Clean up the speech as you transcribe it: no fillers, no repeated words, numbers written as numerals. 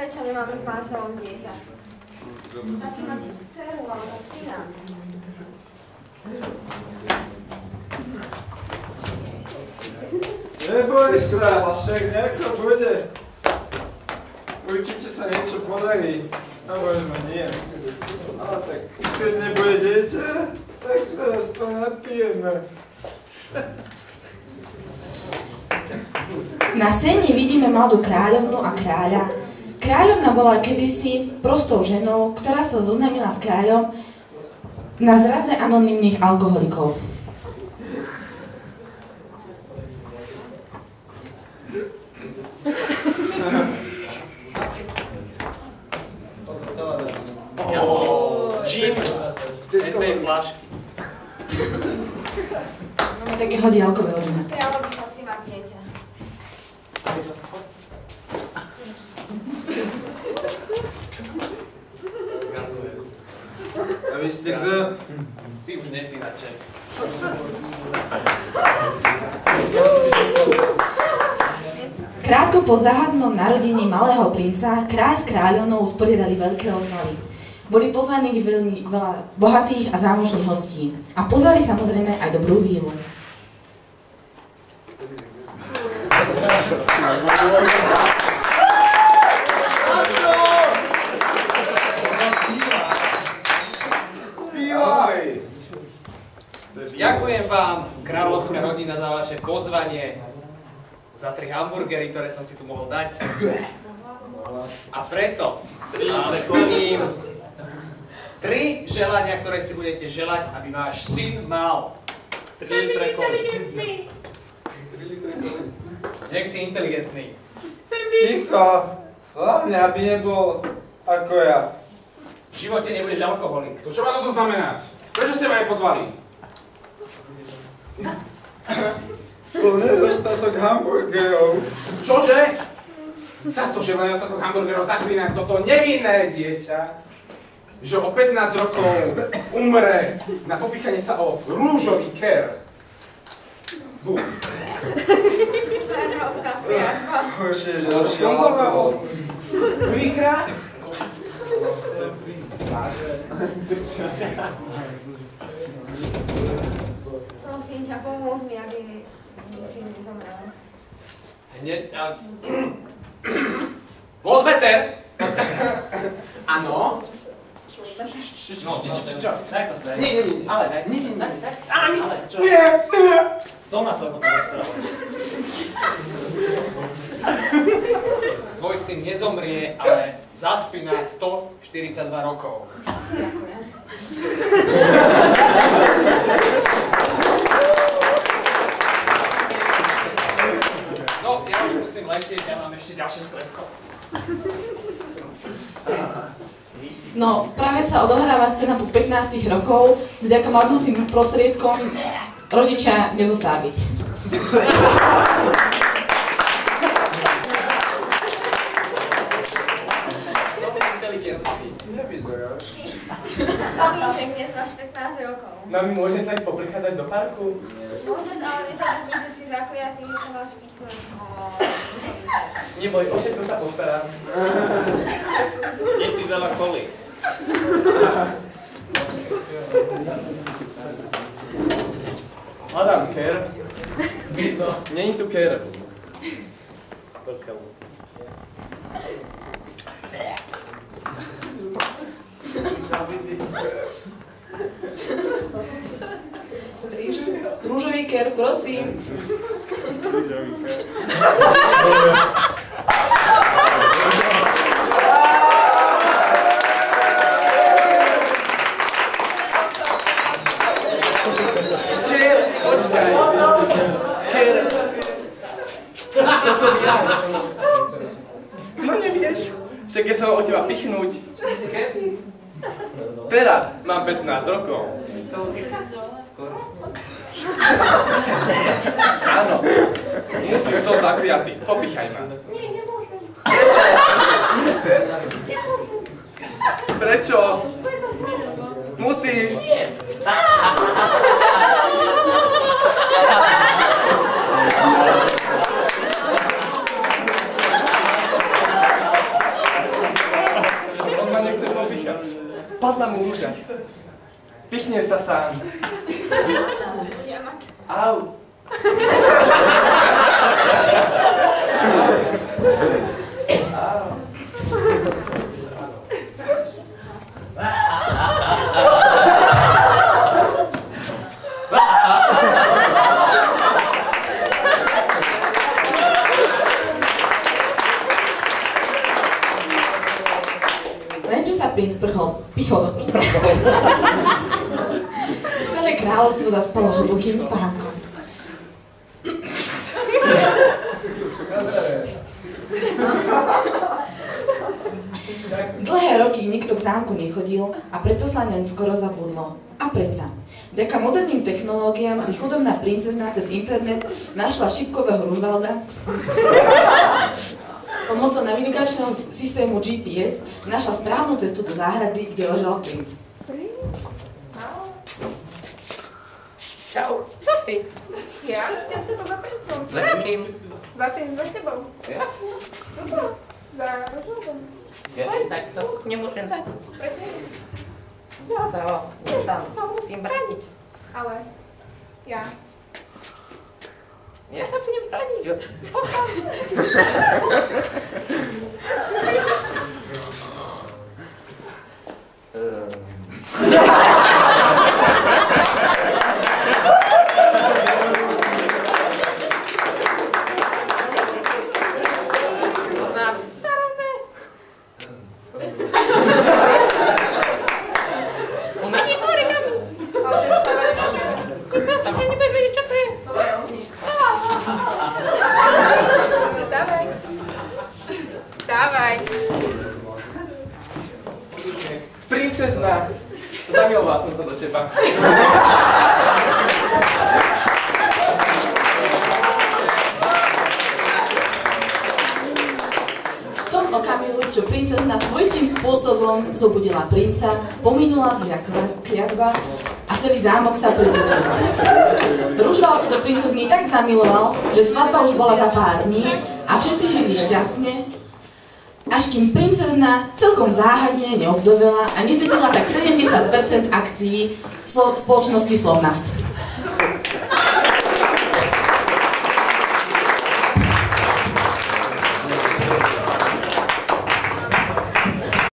prečo nemáme s manželom dieťa? Stačí mať dceru alebo syna. Neboj sa, však nejako bude. Určite sa niečo podarí. A možno nie. Ale tak, keď nebude dieťa, tak sa aspoň napijeme. Na scéne vidíme mladú kráľovnu a kráľa. Kráľovna bola kedysi prostou ženou, ktorá sa zoznámila s kráľom na zraze anonymných alkoholikov. Gin z tej fľašky. Máme takého diaľkového džina. Trebalo by som si mať dieťa. A vy ste kto? Ty už nepínače. Krátko po záhadnom narodení malého princa, kráľ s kráľovnou usporiadali veľké oslavy. Boli pozvaní veľmi veľa bohatých a zámožných hostí. A pozvali samozrejme aj dobrú vílu. Ďakujem vám, kráľovská rodina, za vaše pozvanie. Za 3 hamburgery, ktoré som si tu mohol dať. A preto splním 3 želania, ktoré si budete želať, aby váš syn mal 3 litre koly. Nech si inteligentný. Ticho, hlavne aby nebol ako ja. V živote nebudeš alkoholik. To čo má to znamenať? Prečo ste ma aj pozvali? Bol nedostatok hamburgerov. Čože? Za to, že má nedostatok hamburgerov, zaklínam toto nevinné dieťa, že o 15 rokov umre na popichanie sa o rúžový ker. Bum. To je hrozná priazva. Horšie, že došiel alkohol. Prvýkrát? Prosím ťa, pomôž mi, aby mi syn nezomrel. Hneď a... Voltmeter! Áno. No, čo? Tak to sa Nie, ale ne. Ani! Čo? Nie! Doma sa o tom rozprávať. Tvoj syn nezomrie, ale zaspí na 142 rokov. Ďakujem. No, ja už musím letieť, ja mám ešte ďalšie stredko. No, práve sa odohráva scéna po 15 rokov, vďaka mladnúcim prostriedkom rodičia nezostávali. Som inteligentný. Nevyzeráš. Synček, dnes máš 15 rokov. Mami, môžem sa ísť poprechádzať do parku? Môžeš, ale nezabudni, že si zakliatý, že sa máš pýtať. Neboj, o všetko sa postarám. Nepí veľa koly. Hľadám ker. Není tu ker. Rúžový ker, prosím. Počkaj. Ker. To som ja. No nevieš. Však ja sa mám od teba pichnúť. Teraz mám 15 rokov. Áno. Musím, som zakliatý. Popichaj ma. Prečo? Musíš. padla mu rúža. Pichne sa sám. Au. Lenže sa princ pichol do prsta. Celé kráľovstvo zaspalo hlbokým spánkom. Dlhé roky nikto k zámku nechodil a preto sa naň skoro zabudlo. A predsa, vďaka moderným technológiám si chudobná princezna cez internet našla šipkového Ružvalda. Pomocou navigačného systému GPS našla správnu cestu do záhrady, kde ležal princ. Čau, kto si? Ja? Ťa to za princom. Za akým? Za tým, za tebou. Ja? Toto. Za Ružvaldom. Ja tak to nemôžem dať. Prečo? Ja sa ho nedám, to musím brániť. Ale ja. Ja sa budem brániť. Pochám. Poznám staré. Umenie origami. Ale to je stále Myslel som, že nebudeš vedieť, čo to je. dobre, ohni. Vstávaj. Vstávaj. Princezna, zamiloval som sa do teba. V tom okamihu, čo princezna svojským spôsobom zobudila princa, pominula zlá kliatba a celý zámok sa prebudil. Ružvald sa do princezny tak zamiloval, že svadba už bola za pár dní a všetci žili šťastne, až kým princezna celkom záhadne neovdovela a nezjedila tak 70% akcií spoločnosti Slovnaft.